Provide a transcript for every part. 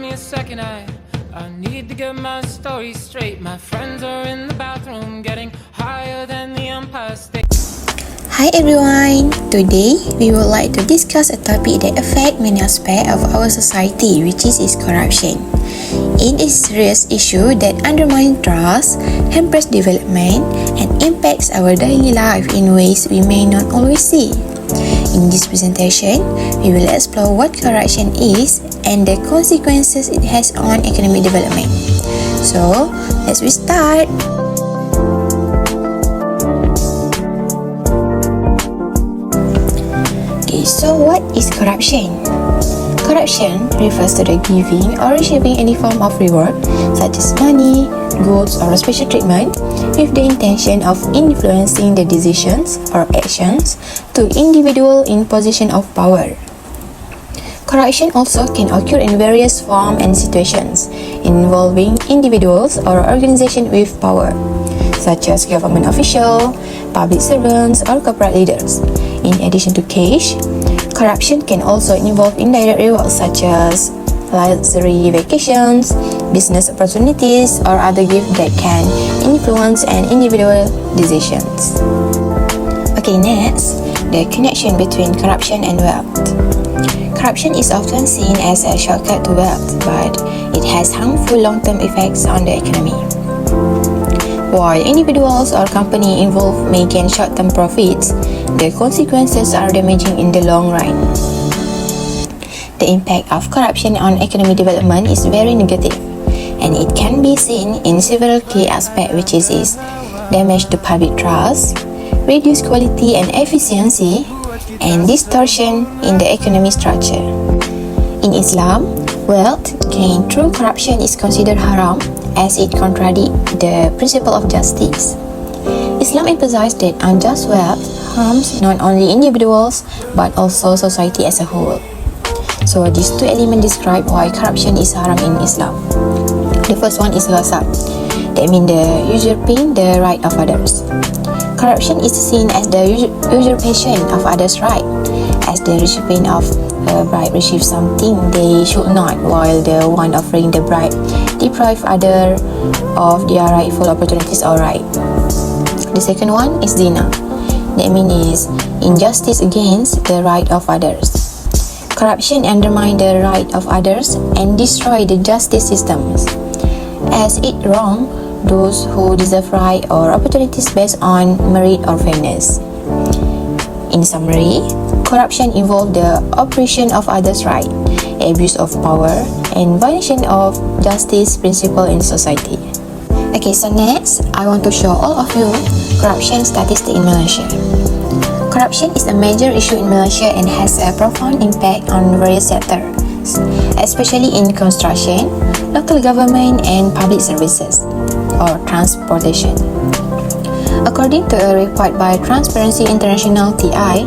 me a second, I need to get my story straight. My friends are in the bathroom getting higher than the Empire State. Hi everyone! Today, we would like to discuss a topic that affects many aspects of our society, which is corruption. It is a serious issue that undermines trust, hampers development, and impacts our daily life in ways we may not always see. In this presentation, we will explore what corruption is and the consequences it has on economic development. So, let's start! So what is corruption? Corruption refers to the giving or receiving any form of reward, such as money, goods, or special treatment, with the intention of influencing the decisions or actions to individuals in position of power. Corruption also can occur in various forms and situations, involving individuals or organizations with power, such as government officials, public servants, or corporate leaders. In addition to cash, corruption can also involve indirect rewards such as luxury vacations, business opportunities, or other gifts that can influence an individual's decisions. Okay, next, the connection between corruption and wealth. Corruption is often seen as a shortcut to wealth, but it has harmful long-term effects on the economy. While individuals or companies involved may gain short-term profits, the consequences are damaging in the long run. The impact of corruption on economic development is very negative, and it can be seen in several key aspects, which is damage to public trust, reduced quality and efficiency, and distortion in the economic structure. In Islam, wealth gained through corruption is considered haram, as it contradicts the principle of justice. Islam emphasizes that unjust wealth harms not only individuals but also society as a whole. So these two elements describe why corruption is haram in Islam. The first one is ghasab, that means the usurping the right of others. Corruption is seen as the usurpation of others' right, as the recipient of a bribe receives something they should not, while the one offering the bribe deprive others of their rightful opportunities or right. The second one is zina. That means injustice against the right of others. Corruption undermines the right of others and destroys the justice systems, as it wrongs those who deserve right or opportunities based on merit or fairness. In summary, corruption involves the oppression of others' rights, abuse of power, and violation of justice principle in society. Okay, so next, I want to show all of you corruption statistics in Malaysia. Corruption is a major issue in Malaysia and has a profound impact on various sectors, especially in construction, local government, and public services, or transportation. According to a report by Transparency International (TI),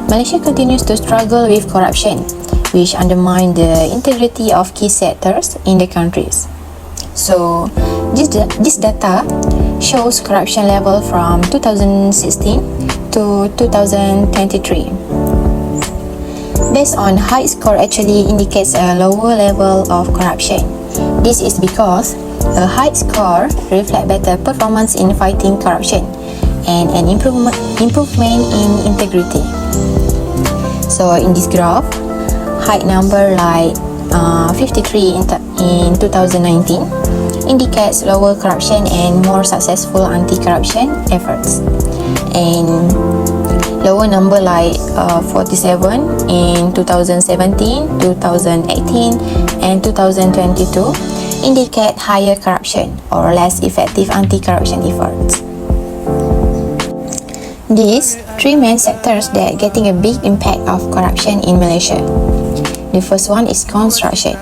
Malaysia continues to struggle with corruption, which undermines the integrity of key sectors in the countries. So, this data shows corruption level from 2016 to 2023. Based on high score actually indicates a lower level of corruption. This is because a high score reflects better performance in fighting corruption and an improvement in integrity. So in this graph, high number like 53 in 2019 indicates lower corruption and more successful anti-corruption efforts, and lower number like 47 in 2017, 2018, and 2022 indicate higher corruption or less effective anti-corruption efforts. These three main sectors that are getting a big impact of corruption in Malaysia. The first one is construction.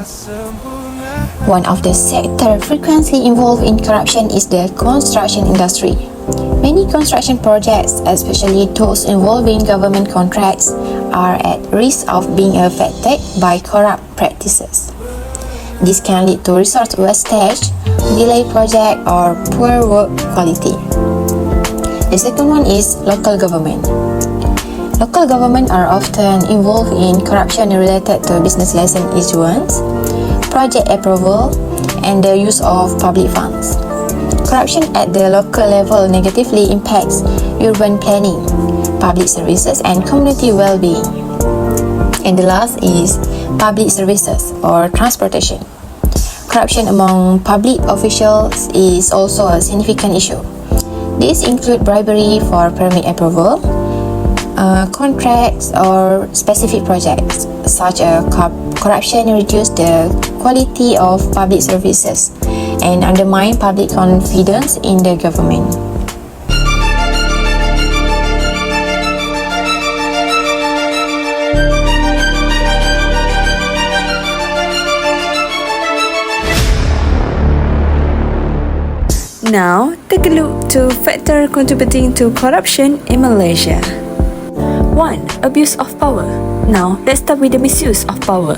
One of the sectors frequently involved in corruption is the construction industry. Many construction projects, especially those involving government contracts, are at risk of being affected by corrupt practices. This can lead to resource wastage, delayed project, or poor work quality. The second one is local government. Local government are often involved in corruption related to business license issuance, project approval, and the use of public funds. Corruption at the local level negatively impacts urban planning, public services, and community well-being. And the last is public services or transportation. Corruption among public officials is also a significant issue. These include bribery for permit approval, contracts or specific projects. Such a corruption reduce the quality of public services and undermine public confidence in the government. Now, take a look to factors contributing to corruption in Malaysia. 1. Abuse of power. Now, let's start with the misuse of power.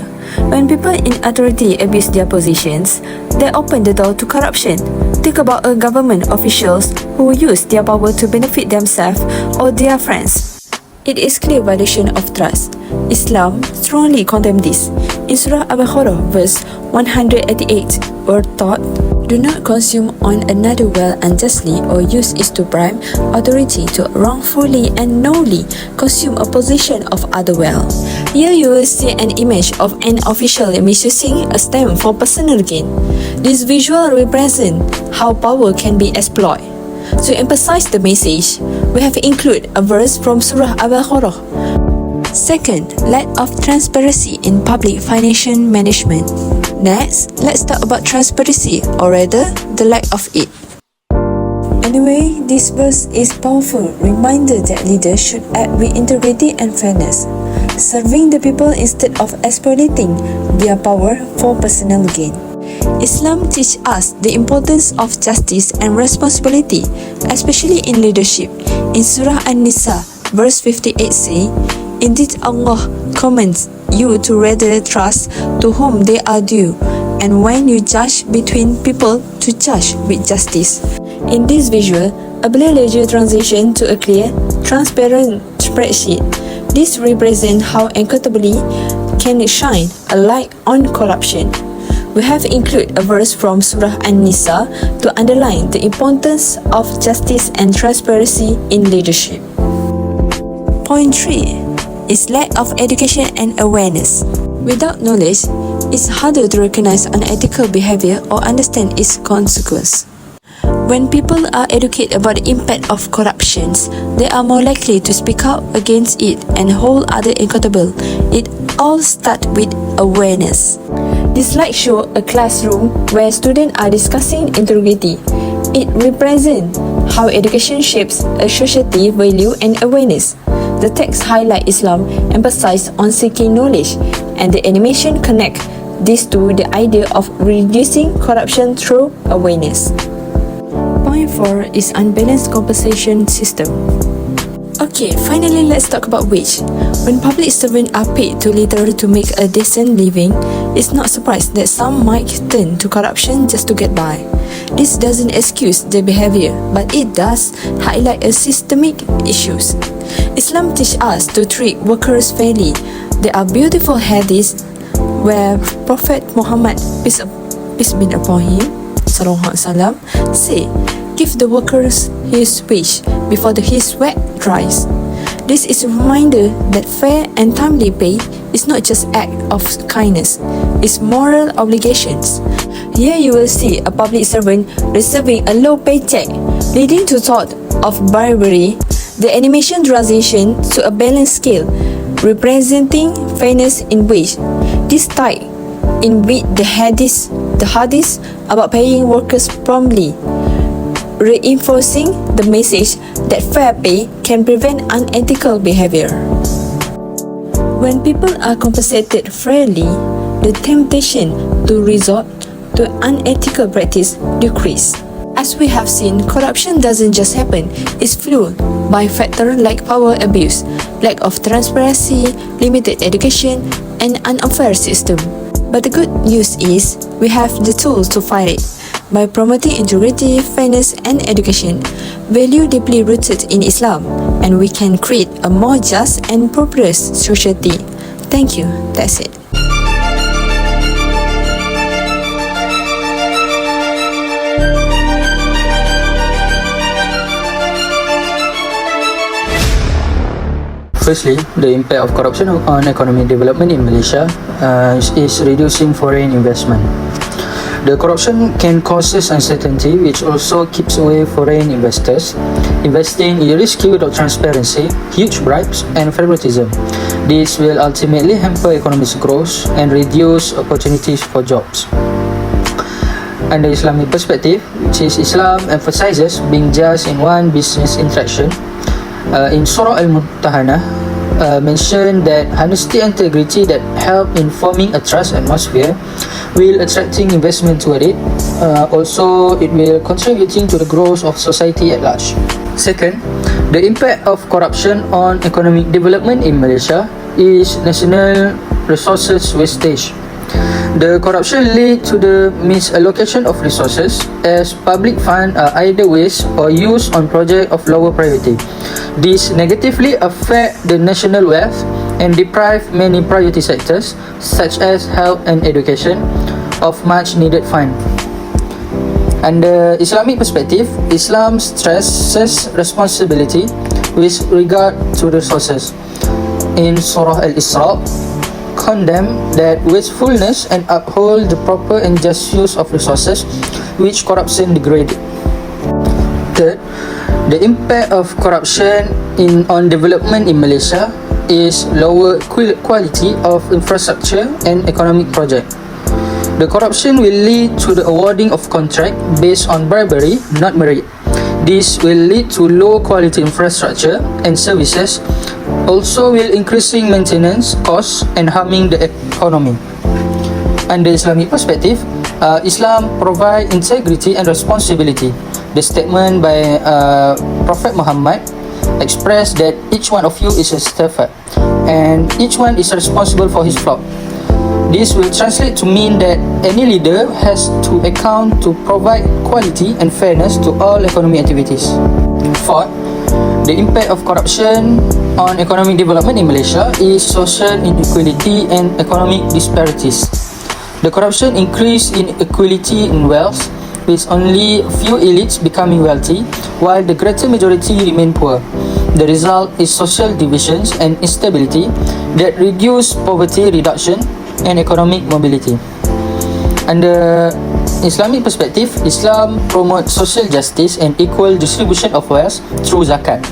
When people in authority abuse their positions, they open the door to corruption. Think about government officials who use their power to benefit themselves or their friends. It is clear violation of trust. Islam strongly condemns this. In Surah Al-Baqarah, verse 188, we're taught, do not consume on another well unjustly or use it to bribe authority to wrongfully and knowingly consume a position of other well. Here you will see an image of an official misusing a stamp for personal gain. This visual represents how power can be exploited. To emphasize the message, we have included a verse from Surah Al-Baqarah. Second, lack of transparency in public financial management. Next, let's talk about transparency, or rather, the lack of it. Anyway, this verse is a powerful reminder that leaders should act with integrity and fairness, serving the people instead of exploiting their power for personal gain. Islam teaches us the importance of justice and responsibility, especially in leadership. In Surah An-Nisa, verse 58 says, indeed Allah commands you to rather trust to whom they are due, and when you judge between people, to judge with justice. In this visual, a later transition to a clear, transparent spreadsheet. This represents how equitably can shine a light on corruption. We have included a verse from Surah An-Nisa to underline the importance of justice and transparency in leadership. Point 3 is lack of education and awareness. Without knowledge, it's harder to recognize unethical behavior or understand its consequence. When people are educated about the impact of corruptions, they are more likely to speak out against it and hold others accountable. It all starts with awareness. This slide shows a classroom where students are discussing integrity. It represents how education shapes a society value and awareness. The text highlights Islam emphasizes on seeking knowledge, and the animation connects this to the idea of reducing corruption through awareness. Point 4 is unbalanced compensation system. Okay, finally let's talk about wage. When public servants are paid too little to make a decent living, it's not surprised that some might turn to corruption just to get by. This doesn't excuse their behavior, but it does highlight a systemic issues. Islam teaches us to treat workers fairly. There are beautiful hadiths where Prophet Muhammad, peace be upon him, SAW, say, give the workers his wage before his sweat dries. This is a reminder that fair and timely pay is not just act of kindness, it's moral obligations. Here you will see a public servant receiving a low paycheck, leading to thought of bribery. The animation transition to a balanced scale, representing fairness in wage. This tied in with the hadith about paying workers promptly, reinforcing the message that fair pay can prevent unethical behavior. When people are compensated fairly, the temptation to resort to unethical practice decreases. As we have seen, corruption doesn't just happen, it's fueled by factors like power abuse, lack of transparency, limited education, and an unfair system. But the good news is, we have the tools to fight it. By promoting integrity, fairness, and education, value deeply rooted in Islam, and we can create a more just and prosperous society. Thank you. That's it. Firstly, the impact of corruption on economic development in Malaysia is reducing foreign investment. The corruption can cause uncertainty, which also keeps away foreign investors. Investing is risky without transparency, huge bribes, and favoritism. This will ultimately hamper economic growth and reduce opportunities for jobs. Under Islamic perspective, which is Islam emphasizes being just in one business interaction. In Surah Al-Mumtahanah, mentioned that honesty and integrity that help in forming a trust atmosphere will attracting investment toward it. Also, it will contributing to the growth of society at large. Second, the impact of corruption on economic development in Malaysia is national resources wastage. The corruption lead to the misallocation of resources as public funds are either wasted or used on projects of lower priority. This negatively affect the national wealth and deprive many priority sectors such as health and education of much needed funds. Under Islamic perspective, Islam stresses responsibility with regard to resources. In Surah Al-Isra, condemn that wastefulness and uphold the proper and just use of resources which corruption degrade. Third, the impact of corruption on development in Malaysia is lower quality of infrastructure and economic project. The corruption will lead to the awarding of contract based on bribery, not merit. This will lead to low quality infrastructure and services, also will increasing maintenance costs and harming the economy. Under Islamic perspective, Islam provide integrity and responsibility. The statement by Prophet Muhammad expressed that each one of you is a shepherd and each one is responsible for his flock. This will translate to mean that any leader has to account to provide quality and fairness to all economic activities. Fourth, the impact of corruption on economic development in Malaysia is social inequality and economic disparities. The corruption increase inequality in wealth, with only a few elites becoming wealthy, while the greater majority remain poor. The result is social divisions and instability that reduce poverty reduction and economic mobility. Under Islamic perspective, Islam promotes social justice and equal distribution of wealth through zakat.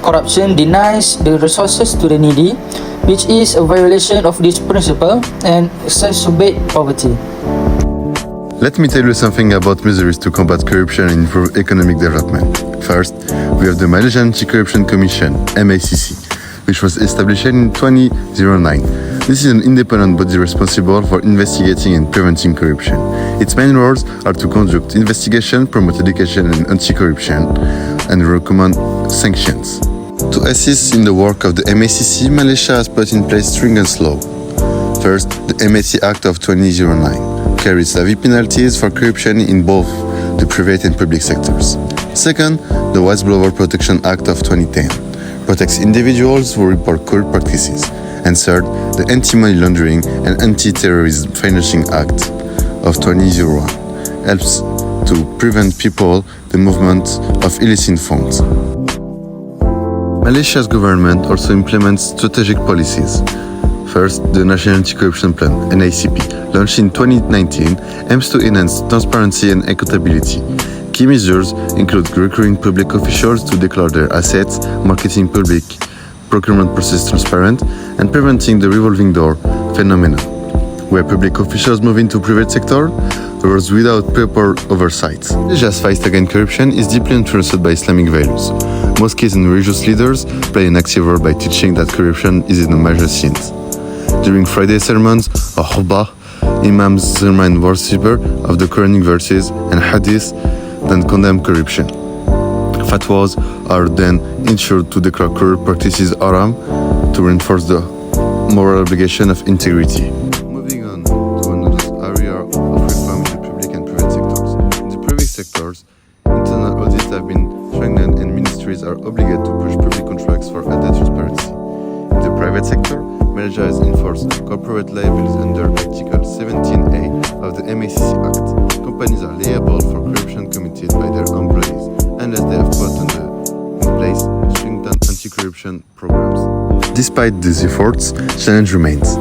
Corruption denies the resources to the needy, which is a violation of this principle and exacerbates poverty. Let me tell you something about measures to combat corruption and improve economic development. First, we have the Malaysian Anti-Corruption Commission, MACC, which was established in 2009. This is an independent body responsible for investigating and preventing corruption. Its main roles are to conduct investigation, promote education and anti-corruption, and recommend sanctions. To assist in the work of the MACC, Malaysia has put in place stringent law. First, the MAC Act of 2009 carries heavy penalties for corruption in both the private and public sectors. Second, the Whistleblower Protection Act of 2010 protects individuals who report corrupt practices. And third, the Anti-Money Laundering and Anti-Terrorism Financing Act of 2001 helps to prevent people the movement of illicit funds. Malaysia's government also implements strategic policies. First, the National Anti-Corruption Plan, NACP, launched in 2019, aims to enhance transparency and accountability. Key measures include requiring public officials to declare their assets, marketing public procurement process transparent, and preventing the revolving door phenomenon, where public officials move into private sector roles without proper oversight. Malaysia's fight against corruption is deeply influenced by Islamic values. Mosques and religious leaders play an active role by teaching that corruption is a major sin. During Friday sermons or khutbah, imams remind worshippers of the Quranic verses and hadiths that condemn corruption. Fatwas are then ensured to declare corrupt practices haram to reinforce the moral obligation of integrity. Moving on to another area of reform in the public and private sectors. In the private sectors, internal audits have been strengthened and ministries are obligated to push public contracts for added transparency. In the private sector, Malaysia has enforced corporate liabilities under Article 17A of the MACC Act. Companies are liable for corruption committed by their employees unless they have put in place stringent anti-corruption programs. Despite these efforts, challenge remains.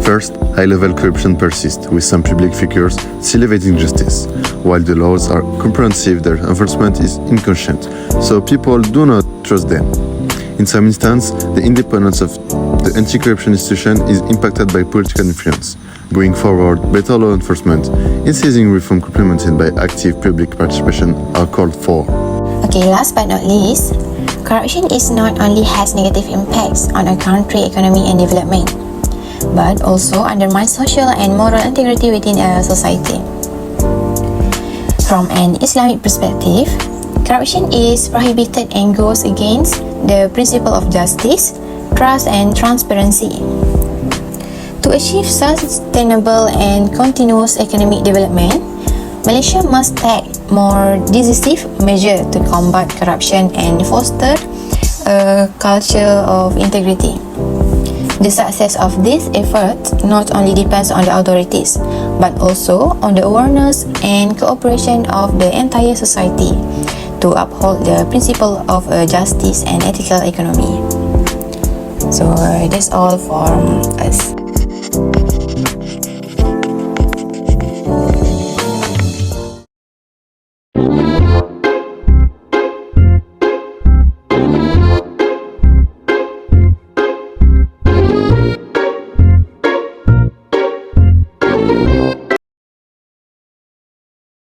First, high-level corruption persists, with some public figures still evading justice. While the laws are comprehensive, their enforcement is inconscient, so people do not trust them. In some instances, the independence of the anti-corruption institution is impacted by political influence. Going forward, better law enforcement and seizing reform complemented by active public participation are called for. Okay, last but not least, corruption is not only has negative impacts on a country economy and development, but also undermines social and moral integrity within a society. From an Islamic perspective, corruption is prohibited and goes against the principle of justice, trust and transparency. To achieve sustainable and continuous economic development, Malaysia must take more decisive measures to combat corruption and foster a culture of integrity. The success of this effort not only depends on the authorities, but also on the awareness and cooperation of the entire society to uphold the principle of justice and ethical economy. So that's all from us.